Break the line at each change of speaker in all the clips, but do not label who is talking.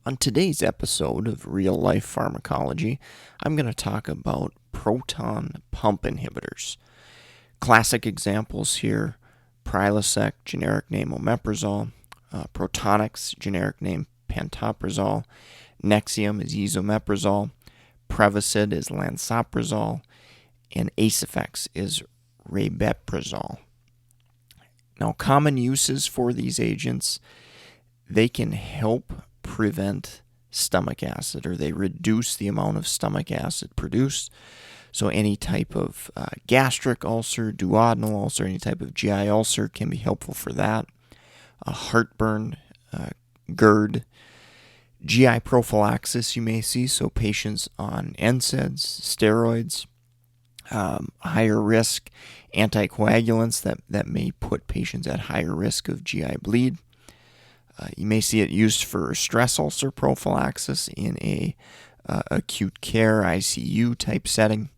On today's episode of Real Life Pharmacology, I'm going to talk about proton pump inhibitors. Classic examples here: Prilosec, generic name omeprazole; Protonix, generic name pantoprazole; Nexium is esomeprazole; Prevacid is lansoprazole; and Acefex is rabeprazole. Now, common uses for these agents: they can help prevent stomach acid, or they reduce the amount of stomach acid produced. So any type of gastric ulcer, duodenal ulcer, any type of GI ulcer can be helpful for that. Heartburn, GERD, GI prophylaxis you may see, so patients on NSAIDs, steroids, higher risk anticoagulants that may put patients at higher risk of GI bleed. You may see it used for stress ulcer prophylaxis in a acute care ICU type setting.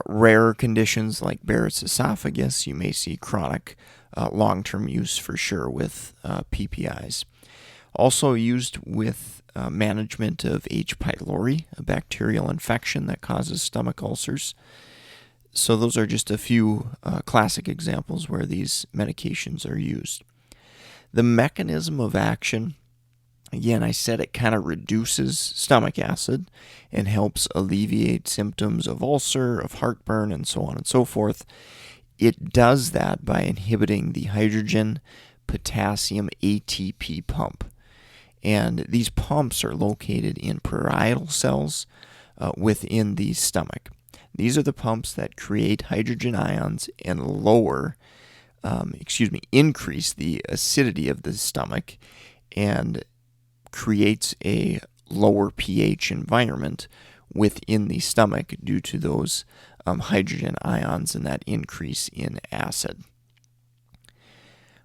Rarer conditions like Barrett's esophagus, you may see chronic long-term use for sure with PPIs. Also used with management of H. pylori, a bacterial infection that causes stomach ulcers. So those are just a few classic examples where these medications are used. The mechanism of action, again, I said it kind of reduces stomach acid and helps alleviate symptoms of ulcer, of heartburn, and so on and so forth. It does that by inhibiting the hydrogen potassium ATP pump. And these pumps are located in parietal cells within the stomach. These are the pumps that create hydrogen ions and increase the acidity of the stomach and creates a lower pH environment within the stomach due to those hydrogen ions and that increase in acid.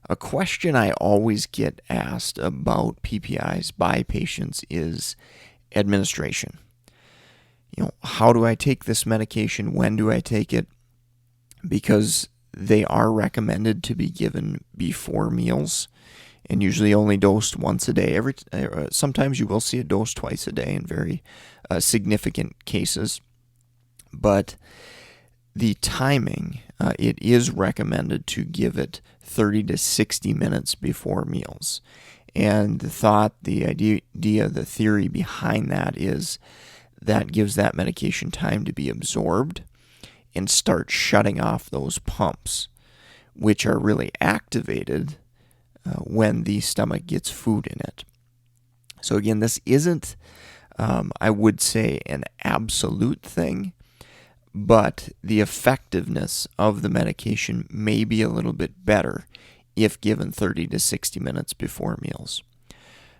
A question I always get asked about PPIs by patients is administration. How do I take this medication? When do I take it? Because they are recommended to be given before meals and usually only dosed once a day. Sometimes you will see it dosed twice a day in very significant cases. But the timing, it is recommended to give it 30 to 60 minutes before meals. And the thought, the idea, the theory behind that is that gives that medication time to be absorbed and start shutting off those pumps, which are really activated when the stomach gets food in it. So again, this isn't, I would say, an absolute thing, but the effectiveness of the medication may be a little bit better if given 30 to 60 minutes before meals.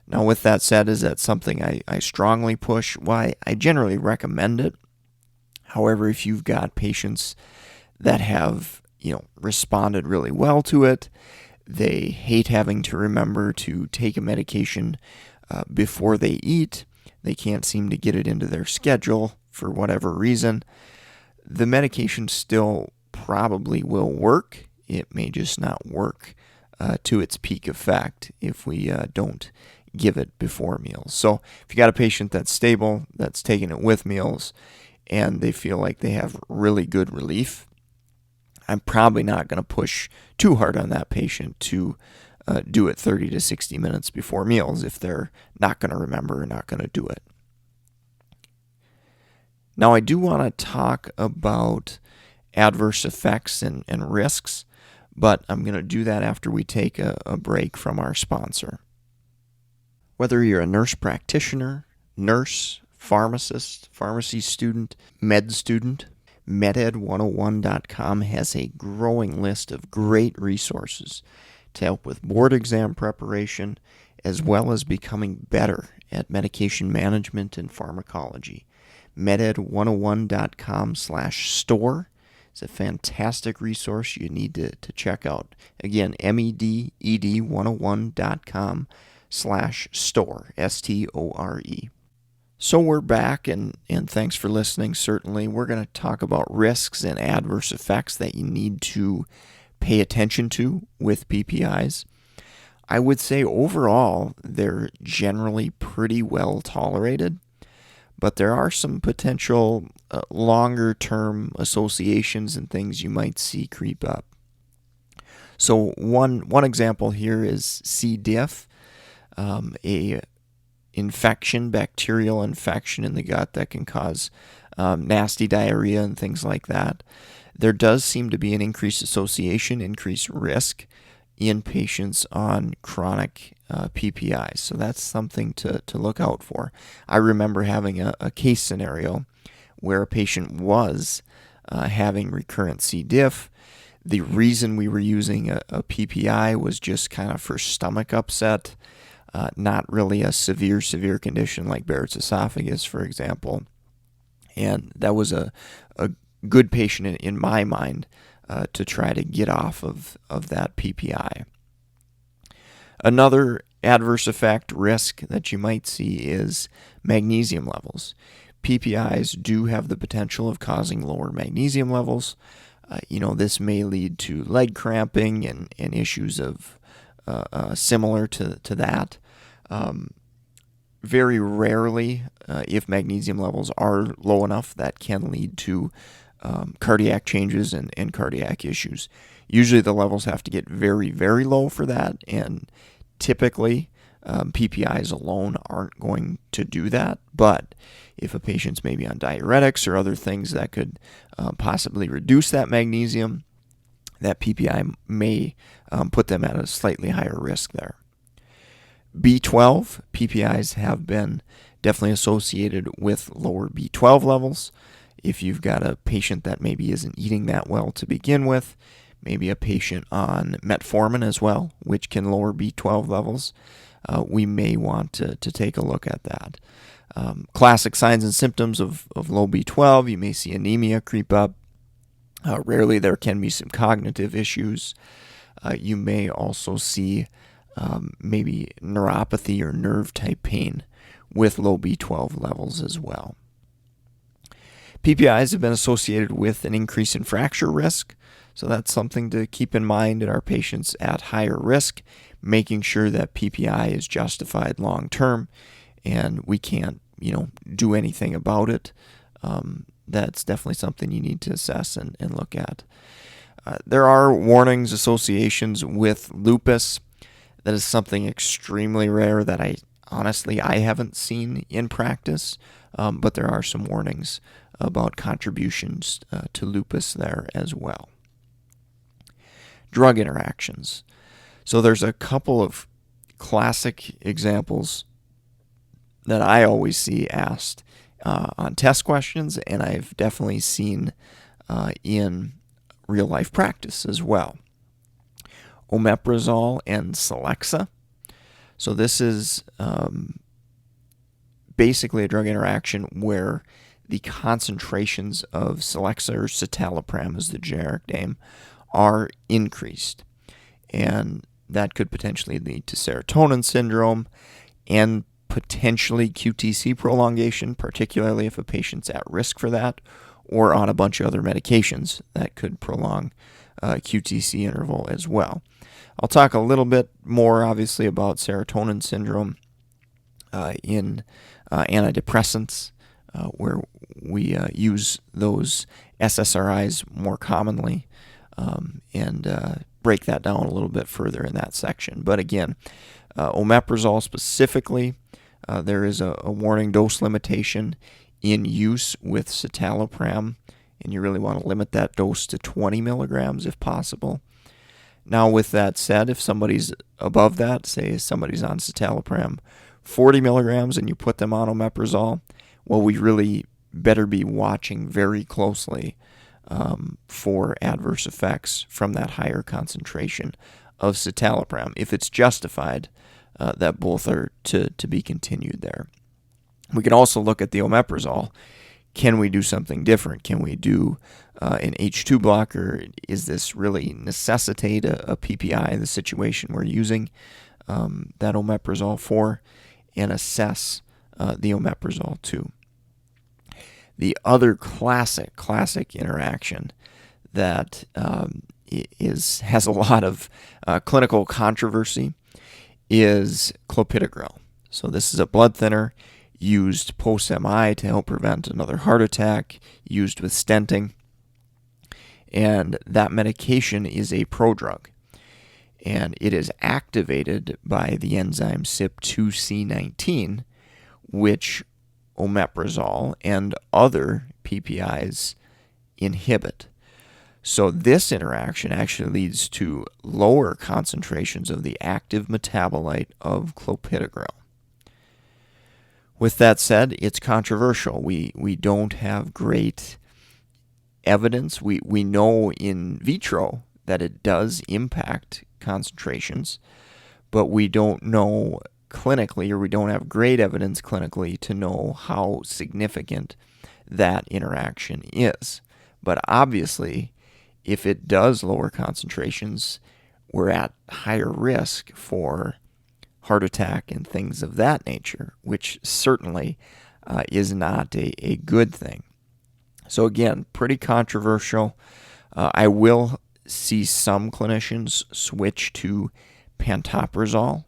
Now, with that said, is that something I strongly push? Why, I generally recommend it. However, if you've got patients that have, responded really well to it, they hate having to remember to take a medication before they eat, they can't seem to get it into their schedule for whatever reason, the medication still probably will work. It may just not work to its peak effect if we don't give it before meals. So if you got a patient that's stable, that's taking it with meals, and they feel like they have really good relief, I'm probably not going to push too hard on that patient to do it 30 to 60 minutes before meals if they're not going to remember or not going to do it. Now, I do want to talk about adverse effects and risks, but I'm going to do that after we take a break from our sponsor. Whether you're a nurse practitioner, nurse, pharmacist, pharmacy student, med student, meded101.com has a growing list of great resources to help with board exam preparation, as well as becoming better at medication management and pharmacology. meded101.com/store is a fantastic resource you need to check out. Again, meded101.com/store, STORE. So we're back, and thanks for listening. Certainly, we're going to talk about risks and adverse effects that you need to pay attention to with PPIs. I would say overall they're generally pretty well tolerated, but there are some potential longer-term associations and things you might see creep up. So one example here is C. diff, a bacterial infection in the gut that can cause nasty diarrhea and things like that. There does seem to be an increased association, increased risk in patients on chronic PPIs. So that's something to look out for. I remember having a case scenario where a patient was having recurrent C. diff. The reason we were using a PPI was just kind of for stomach upset, not really a severe condition like Barrett's esophagus, for example. And that was a good patient in my mind to try to get off of that PPI. Another adverse effect risk that you might see is magnesium levels. PPIs do have the potential of causing lower magnesium levels. This may lead to leg cramping and issues of similar to that. Very rarely, if magnesium levels are low enough, that can lead to cardiac changes and cardiac issues. Usually the levels have to get very, very low for that, and typically PPIs alone aren't going to do that. But if a patient's maybe on diuretics or other things that could possibly reduce that magnesium, that PPI may put them at a slightly higher risk there. B12, PPIs have been definitely associated with lower B12 levels. If you've got a patient that maybe isn't eating that well to begin with, maybe a patient on metformin as well, which can lower B12 levels, we may want to take a look at that. Classic signs and symptoms of low B12, you may see anemia creep up. Rarely there can be some cognitive issues. You may also see maybe neuropathy or nerve type pain with low B12 levels as well. PPIs have been associated with an increase in fracture risk, so that's something to keep in mind in our patients at higher risk, making sure that PPI is justified long term and we can't do anything about it. That's definitely something you need to assess and look at. There are warnings, associations with lupus. That is something extremely rare that I haven't seen in practice, but there are some warnings about contributions to lupus there as well. Drug interactions. So there's a couple of classic examples that I always see asked on test questions, and I've definitely seen in real life practice as well. Omeprazole and Celexa. So this is basically a drug interaction where the concentrations of Celexa, or citalopram is the generic name, are increased. And that could potentially lead to serotonin syndrome and potentially QTC prolongation, particularly if a patient's at risk for that, or on a bunch of other medications that could prolong QTC interval as well. I'll talk a little bit more, obviously, about serotonin syndrome in antidepressants, where we use those SSRIs more commonly, and break that down a little bit further in that section. But again, omeprazole specifically, there is a warning dose limitation in use with citalopram, and you really want to limit that dose to 20 milligrams if possible. Now, with that said, if somebody's above that, say somebody's on citalopram 40 milligrams and you put them on omeprazole, well, we really better be watching very closely for adverse effects from that higher concentration of citalopram, if it's justified that both are to be continued there. We can also look at the omeprazole. Can we do something different? Can we do an H2 blocker? Is this really necessitate a PPI in the situation we're using that omeprazole for? And assess the omeprazole too. The other classic interaction that has a lot of clinical controversy is clopidogrel. So this is a blood thinner used post-MI to help prevent another heart attack, used with stenting. And that medication is a prodrug. And it is activated by the enzyme CYP2C19, which omeprazole and other PPIs inhibit. So this interaction actually leads to lower concentrations of the active metabolite of clopidogrel. With that said, it's controversial. We don't have great evidence. We know in vitro that it does impact concentrations, but we don't know clinically, or we don't have great evidence clinically to know how significant that interaction is. But obviously, if it does lower concentrations, we're at higher risk for heart attack and things of that nature, which certainly is not a good thing. So again, pretty controversial. I will see some clinicians switch to pantoprazole.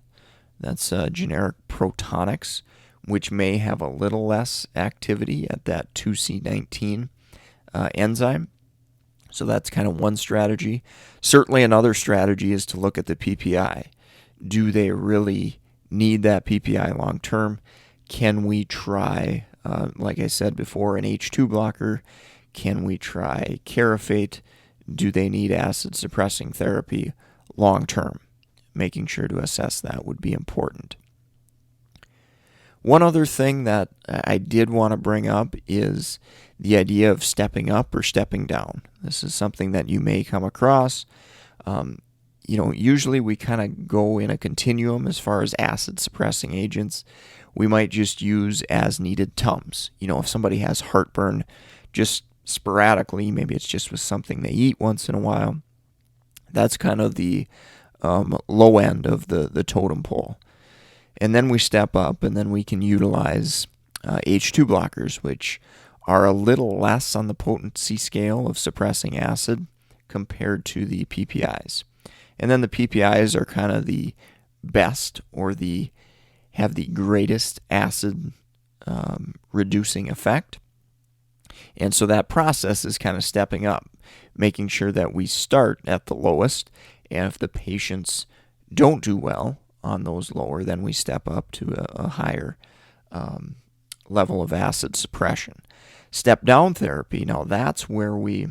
That's generic Protonix, which may have a little less activity at that 2C19 enzyme. So that's kind of one strategy. Certainly another strategy is to look at the PPI. Do they really need that PPI long term? Can we try, like I said before, an H2 blocker? Can we try Carafate? Do they need acid suppressing therapy long term? Making sure to assess that would be important. One other thing that I did want to bring up is the idea of stepping up or stepping down. This is something that you may come across. Usually we kind of go in a continuum as far as acid suppressing agents. We might just use as needed Tums. If somebody has heartburn just sporadically, maybe it's just with something they eat once in a while, that's kind of the low end of the totem pole. And then we step up, and then we can utilize H2 blockers, which are a little less on the potency scale of suppressing acid compared to the PPIs. And then the PPIs are kind of the best, or have the greatest acid reducing effect. And so that process is kind of stepping up, making sure that we start at the lowest, and if the patients don't do well on those lower, then we step up to a higher level of acid suppression. Step down therapy, now that's where we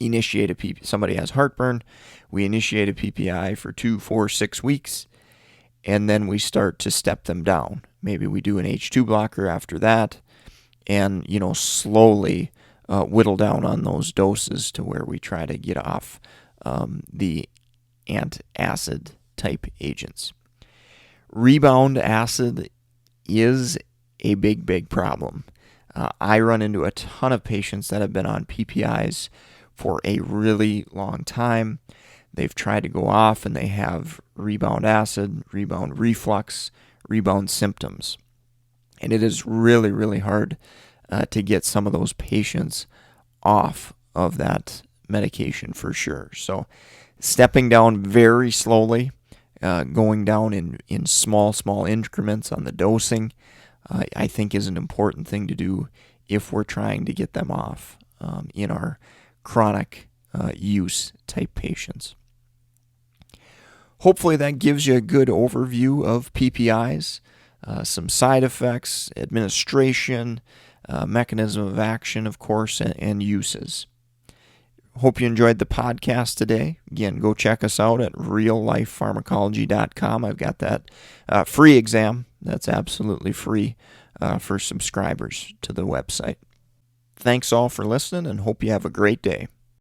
initiate a PPI. Somebody has heartburn, we initiate a PPI for 2, 4, 6 weeks, and then we start to step them down. Maybe we do an H2 blocker after that, and slowly whittle down on those doses to where we try to get off the antacid type agents. Rebound acid is a big problem. I run into a ton of patients that have been on PPIs for a really long time. They've tried to go off and they have rebound acid, rebound reflux, rebound symptoms. And it is really, really hard to get some of those patients off of that medication for sure. So stepping down very slowly, going down in small increments on the dosing, I think is an important thing to do if we're trying to get them off in our chronic use type patients. Hopefully that gives you a good overview of PPIs, some side effects, administration, mechanism of action, of course, and uses. Hope you enjoyed the podcast today. Again, go check us out at reallifepharmacology.com. I've got that free exam. That's absolutely free for subscribers to the website. Thanks all for listening, and hope you have a great day.